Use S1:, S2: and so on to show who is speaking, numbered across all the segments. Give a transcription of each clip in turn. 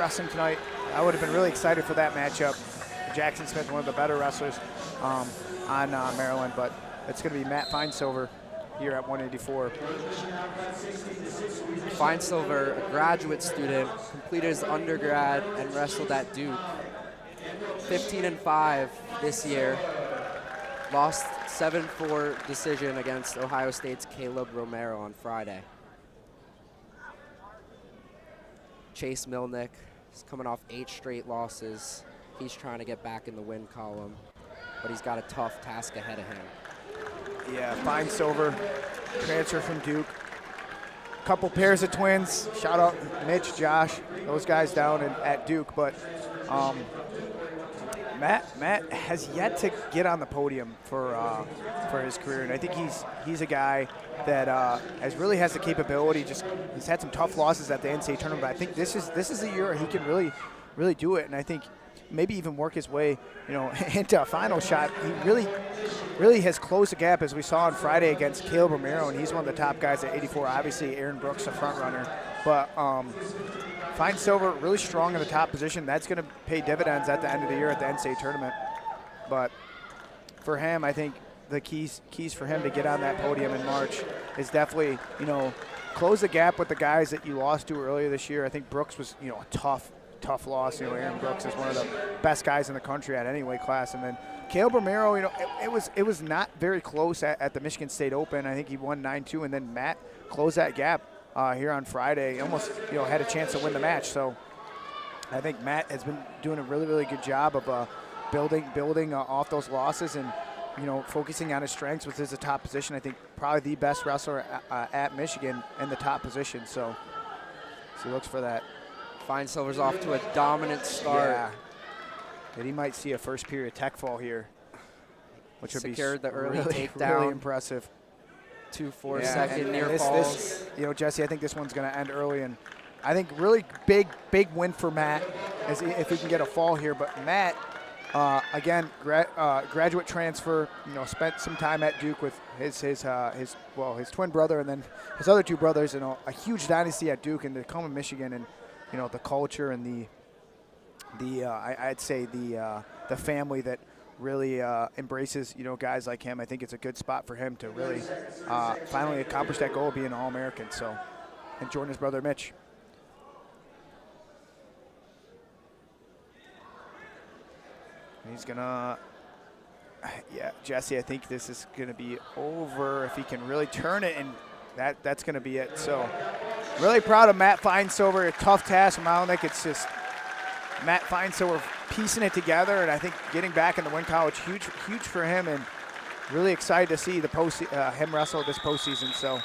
S1: wrestling tonight. I would have been really excited for that matchup. Jackson Smith, one of the better wrestlers on Maryland, but it's going to be Matt Finesilver here at 184.
S2: Finesilver, a graduate student, completed his undergrad and wrestled at Duke. 15-5 this year. Lost 7-4 decision against Ohio State's Caleb Romero on Friday. Chase Mielnik is coming off 8 straight losses. He's trying to get back in the win column, but he's got a tough task ahead of him.
S1: Yeah, Finesilver, transfer from Duke. Couple pairs of twins. Shout out Mitch, Josh, those guys down at Duke. But Matt has yet to get on the podium for his career, and I think he's a guy that really has the capability. He's had some tough losses at the NCAA tournament, but I think this is the year he can really do it, and I think maybe even work his way, into a final shot. He really has closed the gap, as we saw on Friday against Caleb Romero, and he's one of the top guys at 84. Obviously, Aaron Brooks, a front runner, but Finesilver really strong in the top position. That's going to pay dividends at the end of the year at the NCAA tournament. But for him, I think the keys for him to get on that podium in March is definitely, close the gap with the guys that you lost to earlier this year. I think Brooks was, a tough loss. Aaron Brooks is one of the best guys in the country at any weight class. And then Caleb Romero, it was not very close at the Michigan State Open. I think he won 9-2, and then Matt closed that gap here on Friday. He almost, had a chance to win the match. So I think Matt has been doing a really good job of building off those losses and, focusing on his strengths, which is the top position. I think probably the best wrestler at Michigan in the top position. So he looks for that.
S2: Finesilver's off to a dominant start.
S1: Yeah. And he might see a first period tech fall here, which would be
S2: secured the early takedown.
S1: Really impressive.
S2: 2-4 second near falls.
S1: Jesse, I think this one's going to end early, and I think really big win for Matt if we can get a fall here. But Matt, again, graduate transfer. Spent some time at Duke with his twin brother, and then his other two brothers. A huge dynasty at Duke, and to come to Michigan, and the culture and I'd say the family that really embraces guys like him. I think it's a good spot for him to really finally accomplish that goal of being an All-American. So, and join his brother Mitch. He's gonna, Jesse, I think this is gonna be over if he can really turn it, and that's gonna be it. So, really proud of Matt Finesilver. A tough task from Mielnik. It's just Matt Finesilver piecing it together, and I think getting back in the win college, huge for him, and really excited to see him wrestle this postseason. So,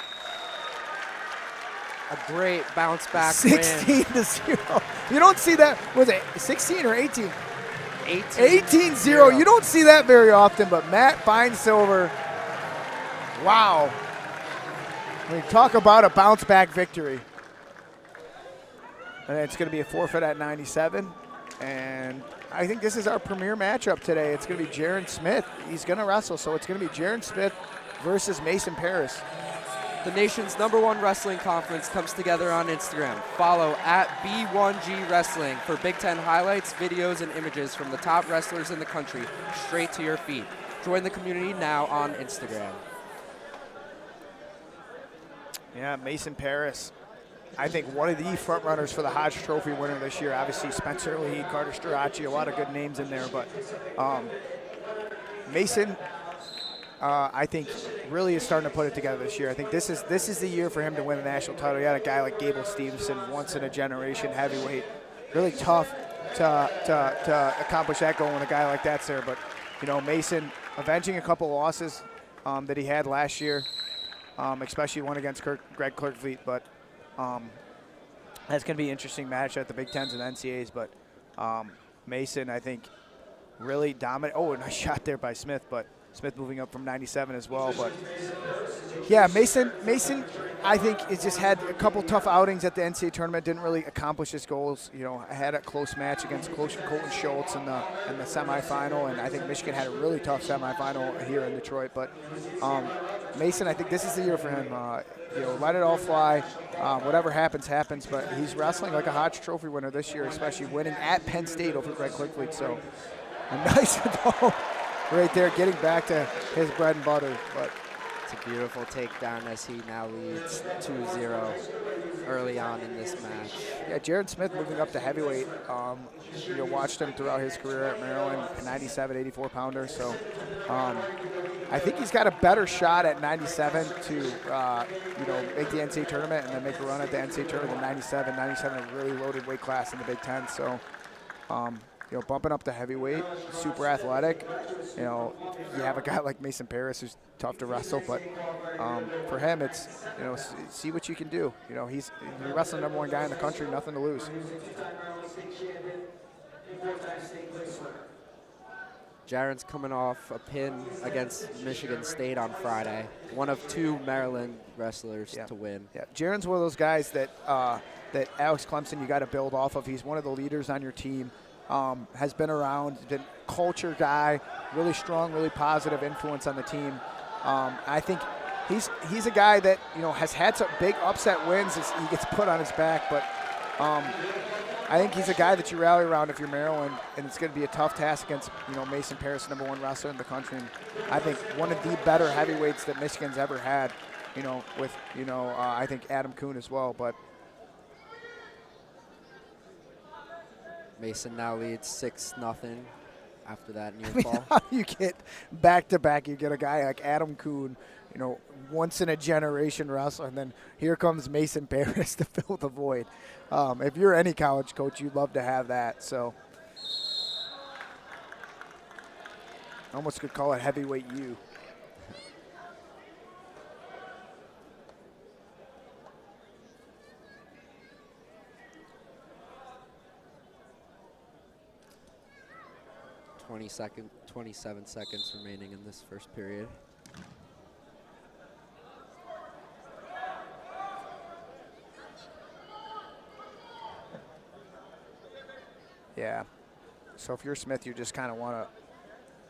S2: a great bounce back
S1: 16-0. You don't see that. Was it 16 or 18?
S2: 18-0.
S1: You don't see that very often, but Matt Finesilver, wow. Talk about a bounce back victory. And it's going to be a forfeit at 97. And I think this is our premier matchup today. It's going to be Jaron Smith. He's going to wrestle, so it's going to be Jaron Smith versus Mason Parris.
S2: The nation's #1 wrestling conference comes together on Instagram. Follow at B1G Wrestling for Big Ten highlights, videos, and images from the top wrestlers in the country straight to your feet. Join the community now on Instagram.
S1: Yeah, Mason Parris, I think one of the front runners for the Hodge Trophy winner this year. Obviously, Spencer Lee, Carter Strachey, a lot of good names in there. But Mason, I think, really is starting to put it together this year. I think this is the year for him to win a national title. You had a guy like Gable Stevenson, once in a generation heavyweight. Really tough to accomplish that goal when a guy like that's there. But Mason avenging a couple losses that he had last year. Especially one against Greg Clerkfleet, but that's going to be an interesting match at the Big Tens and NCAAs. But Mason, I think, really dominant. Oh, a nice shot there by Smith, but Smith moving up from 97 as well. But yeah, Mason I think he's just had a couple tough outings at the NCAA tournament. Didn't really accomplish his goals. You know, had a close match against Colton Schultz in the semifinal, and I think Michigan had a really tough semifinal here in Detroit. But Mason, I think this is the year for him. You know, let it all fly. Whatever happens, happens. But he's wrestling like a Hodge Trophy winner this year, especially winning at Penn State over Greg Quickly. So a nice goal right there, getting back to his bread and butter. But
S2: it's a beautiful takedown as he now leads 2-0 early on in this match.
S1: Yeah, Jaron Smith moving up to heavyweight. You know, watched him throughout his career at Maryland, 97, 84 pounder. So I think he's got a better shot at 97 to, you know, make the NCAA tournament and then make a run at the NCAA tournament than 97. 97 is a really loaded weight class in the Big Ten. So, you know, bumping up to heavyweight, super athletic. You know, you have a guy like Mason Parris who's tough to wrestle, but for him, it's, you know, see what you can do. You know, you're wrestling number one guy in the country, nothing to lose.
S2: Jaron's coming off a pin against Michigan State on Friday. One of two Maryland wrestlers to win.
S1: Yeah, Jaron's one of those guys that that Alex Clemson you got to build off of. He's one of the leaders on your team. Has been around, been culture guy, really strong, really positive influence on the team. I think he's a guy that, you know, has had some big upset wins as he gets put on his back, but I think he's a guy that you rally around if you're Maryland, and it's going to be a tough task against, you know, Mason Parris, number one wrestler in the country. And I think one of the better heavyweights that Michigan's ever had, you know, with, you know, I think Adam Kuhn as well, but
S2: Mason now leads 6-0 after that near fall.
S1: How do you get back-to-back? You get a guy like Adam Kuhn, you know, once-in-a-generation wrestler, and then here comes Mason Parris to fill the void. If you're any college coach, you'd love to have that. So I almost could call it heavyweight U.
S2: – 27 seconds remaining in this first period.
S1: Yeah. So if you're Smith, you just kind of want to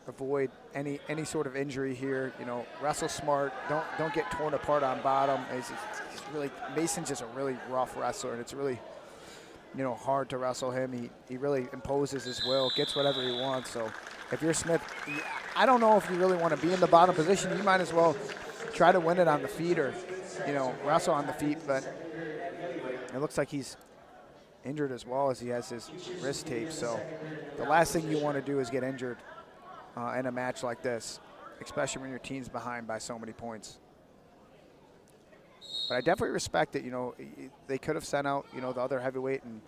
S1: avoid any sort of injury here. You know, wrestle smart. Don't get torn apart on bottom. He's really, Mason's just a really rough wrestler, and it's really, you know, hard to wrestle him. He really imposes his will, gets whatever he wants. So if you're Smith, I don't know if you really want to be in the bottom position. You might as well try to win it on the feet or, you know, wrestle on the feet. But it looks like he's injured as well as he has his wrist tape. So the last thing you want to do is get injured in a match like this, especially when your team's behind by so many points. But I definitely respect it. You know, they could have sent out, you know, the other heavyweight and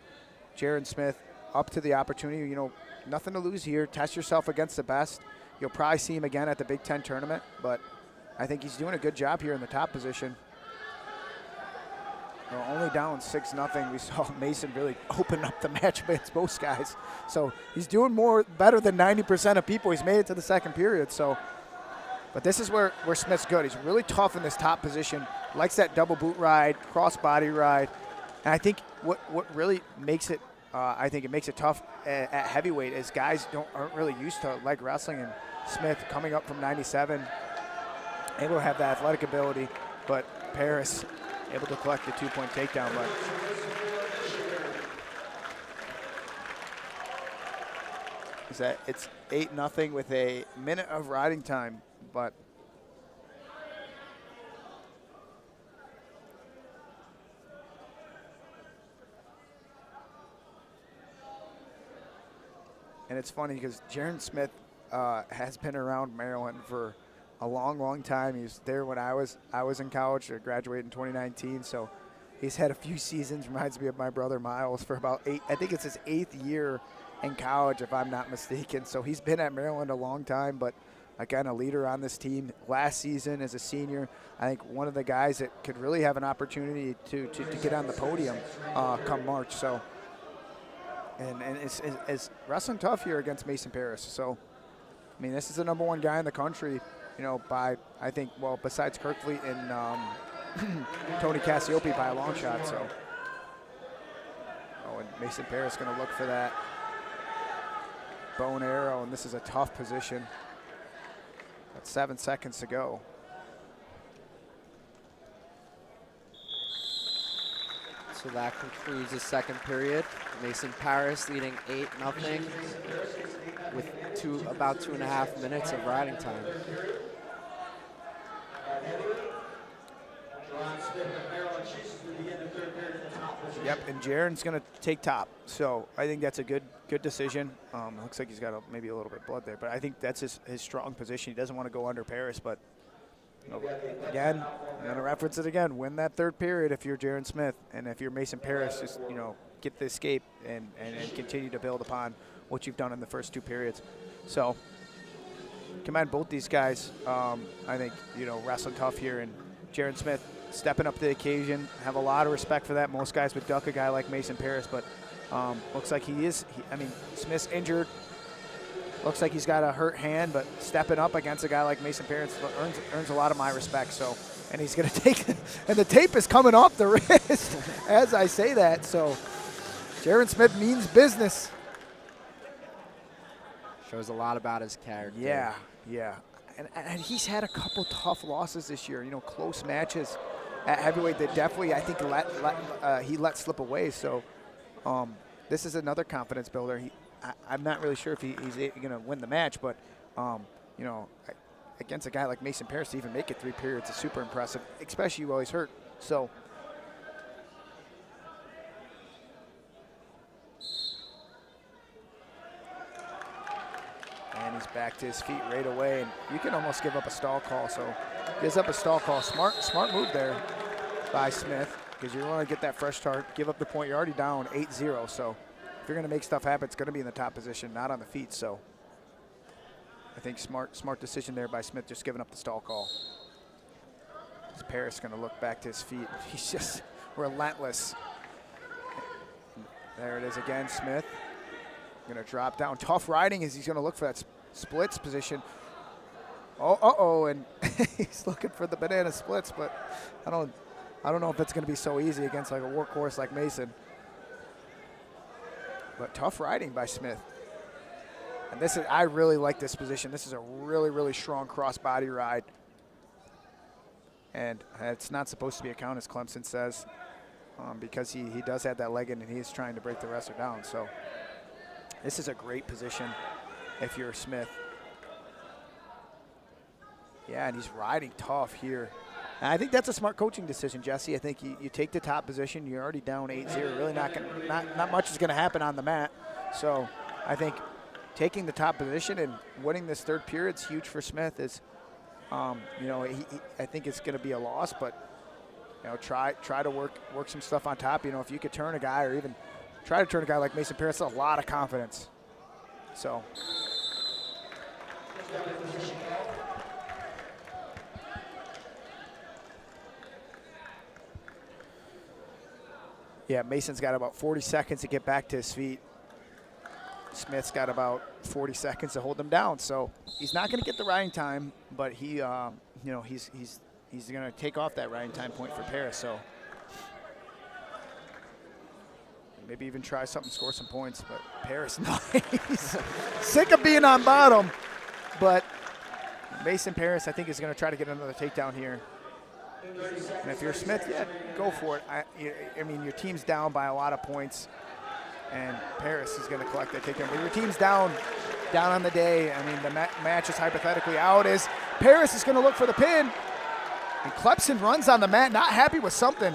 S1: Jaron Smith up to the opportunity. You know, nothing to lose here. Test yourself against the best. You'll probably see him again at the Big Ten tournament, but I think he's doing a good job here in the top position. You know, only down 6-0. We saw Mason really open up the match against both guys. So he's doing better than 90% of people. He's made it to the second period. So, but this is where Smith's good. He's really tough in this top position. Likes that double boot ride, cross body ride. And I think what really makes it, I think it makes it tough at heavyweight is guys aren't really used to leg wrestling. And Smith coming up from 97, able to have that athletic ability, but Parris able to collect the 2-point takedown. But it's 8-0 with a minute of riding time, but and it's funny because Jaron Smith has been around Maryland for a long time. He was there when I was in college. I graduated in 2019, so he's had a few seasons. Reminds me of my brother Miles for about 8. I think it's his 8th year in college, if I'm not mistaken. So he's been at Maryland a long time, but again, a leader on this team. Last season as a senior, I think one of the guys that could really have an opportunity to get on the podium come March. So, and it's wrestling tough here against Mason Parris. So, I mean, this is the #1 guy in the country. You know, by, I think, well, besides Kirkfleet Tony Cassiope by a long shot. So, oh, and Mason Parris going to look for that bow and arrow, and this is a tough position. Got 7 seconds to go.
S2: So that concludes the second period. Mason Parris leading 8-0 with about 2.5 minutes of riding time.
S1: Yep, and Jaron's going to take top. So I think that's a good decision. Looks like he's got maybe a little bit of blood there, but I think that's his strong position. He doesn't want to go under Parris, but again, I'm going to reference it again. Win that third period if you're Jaron Smith, and if you're Mason Parris, just get the escape and continue to build upon what you've done in the first 2 periods. So commend both these guys. I think wrestling tough here, and Jaron Smith stepping up to the occasion. Have a lot of respect for that. Most guys would duck a guy like Mason Parris, but looks like he is. I mean, Smith's injured. Looks like he's got a hurt hand, but stepping up against a guy like Mason Parris earns a lot of my respect. So, and he's going to take, and the tape is coming off the wrist as I say that. So, Jaron Smith means business.
S2: Shows a lot about his character.
S1: Yeah, yeah. And he's had a couple tough losses this year, close matches at heavyweight that definitely, I think, he let slip away. So this is another confidence builder. I'm not really sure if he's going to win the match, but, against a guy like Mason Parris to even make it 3 periods is super impressive, especially while he's hurt. So. And he's back to his feet right away, and you can almost give up a stall call. So gives up a stall call. Smart move there by Smith, because you want to get that fresh start, give up the point. You're already down 8-0, so if you're going to make stuff happen, it's going to be in the top position, not on the feet. So I think smart decision there by Smith, just giving up the stall call. Parris going to look back to his feet. He's just relentless. There it is again, Smith. Going to drop down. Tough riding as he's going to look for that splits position. Oh, and he's looking for the banana splits, but I don't know if it's going to be so easy against like a workhorse like Mason. But tough riding by Smith. And I really like this position. This is a really, really strong cross-body ride. And it's not supposed to be a count, as Clemson says, because he does have that leg in and he's trying to break the wrestler down. So this is a great position if you're Smith. Yeah, and he's riding tough here. And I think that's a smart coaching decision, Jesse. I think you take the top position. You're already down 8-0. Really not much is going to happen on the mat. So I think taking the top position and winning this third period is huge for Smith. I think it's going to be a loss, but try to work some stuff on top. If you could turn a guy, or even try to turn a guy like Mason Parris, that's a lot of confidence. So. Yeah, Mason's got about 40 seconds to get back to his feet. Smith's got about 40 seconds to hold him down. So he's not going to get the riding time, but he's going to take off that riding time point for Parris. So maybe even try something, score some points. But Parris, nice. Sick of being on bottom. But Mason Parris, I think, is going to try to get another takedown here. And if you're Smith, yeah, go for it. I mean, your team's down by a lot of points, and Parris is going to collect that takedown. But your team's down on the day. I mean, the match is hypothetically out. Parris is going to look for the pin, and Clemson runs on the mat, not happy with something.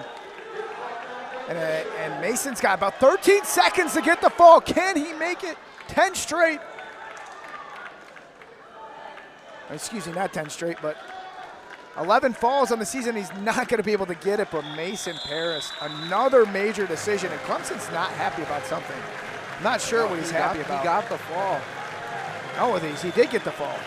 S1: And Mason's got about 13 seconds to get the fall. Can he make it? 10 straight. Excuse me, not 10 straight, but 11 falls on the season. He's not going to be able to get it, but Mason Parris, another major decision, and Clemson's not happy about something. Not sure what he's happy about.
S2: He got the fall.
S1: Oh, he did get the fall.